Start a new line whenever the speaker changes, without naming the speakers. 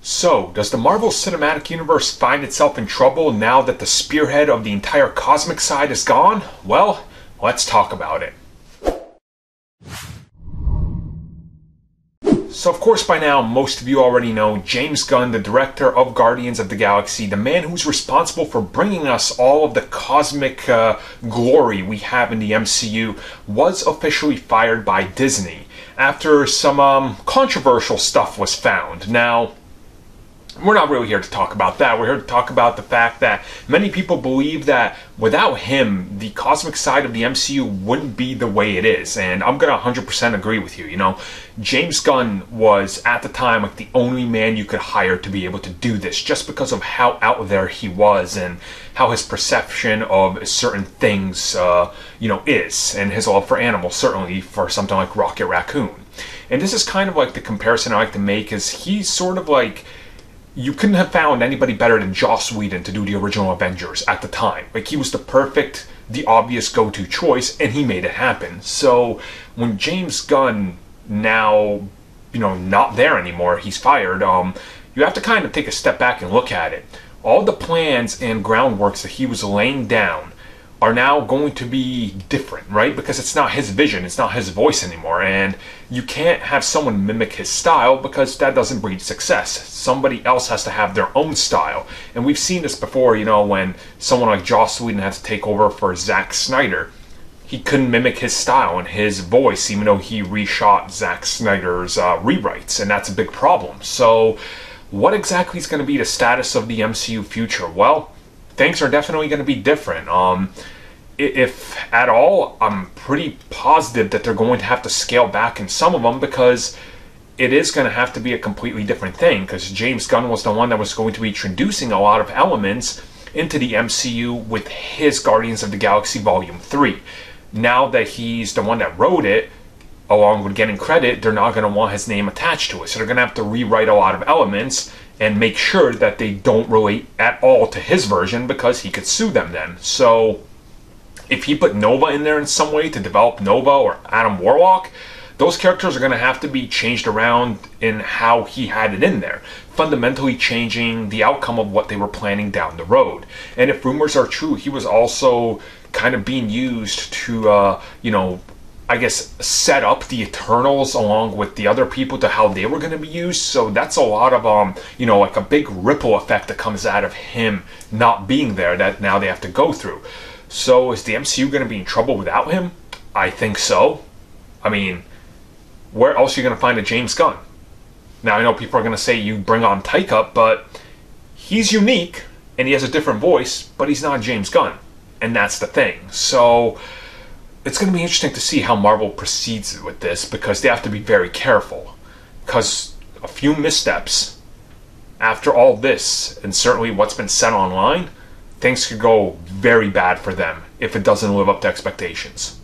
So, does the Marvel Cinematic Universe find itself in trouble now that the spearhead of the entire cosmic side is gone? Well, let's talk about it. So of course by now, most of you already know James Gunn, the director of Guardians of the Galaxy, the man who's responsible for bringing us all of the cosmic glory we have in the MCU, was officially fired by Disney after some controversial stuff was found. Now, we're not really here to talk about that. We're here to talk about the fact that many people believe that without him, the cosmic side of the MCU wouldn't be the way it is. And I'm going to 100% agree with you. You know, James Gunn was at the time like the only man you could hire to be able to do this, just because of how out there he was and how his perception of certain things, is. And his love for animals, certainly for something like Rocket Raccoon. And this is kind of like the comparison I like to make, is he's sort of like, you couldn't have found anybody better than Joss Whedon to do the original Avengers at the time. Like, he was the obvious go-to choice, and he made it happen. So when James Gunn now, not there anymore, he's fired, you have to kind of take a step back and look at it. All the plans and groundworks that he was laying down are now going to be different, right? Because it's not his vision, it's not his voice anymore, and you can't have someone mimic his style because that doesn't breed success. Somebody else has to have their own style, and we've seen this before, when someone like Joss Whedon had to take over for Zack Snyder. He couldn't mimic his style and his voice, even though he reshot Zack Snyder's rewrites, and that's a big problem. So, what exactly is going to be the status of the MCU future? Well, things are definitely going to be different. If at all, I'm pretty positive that they're going to have to scale back in some of them, because it is going to have to be a completely different thing, because James Gunn was the one that was going to be introducing a lot of elements into the MCU with his Guardians of the Galaxy Volume 3. Now that he's the one that wrote it, along with getting credit, they're not going to want his name attached to it. So they're going to have to rewrite a lot of elements and make sure that they don't relate at all to his version, because he could sue them then. So if he put Nova in there in some way to develop Nova or Adam Warlock, those characters are going to have to be changed around in how he had it in there, fundamentally changing the outcome of what they were planning down the road. And if rumors are true, he was also kind of being used to, I guess, set up the Eternals along with the other people to how they were going to be used. So that's a lot of, like a big ripple effect that comes out of him not being there that now they have to go through. So is the MCU going to be in trouble without him? I think so. I mean, where else are you going to find a James Gunn? Now, I know people are going to say you bring on Taika, but he's unique and he has a different voice, but he's not James Gunn. And that's the thing. So it's going to be interesting to see how Marvel proceeds with this, because they have to be very careful. Because a few missteps after all this, and certainly what's been said online, things could go very bad for them if it doesn't live up to expectations.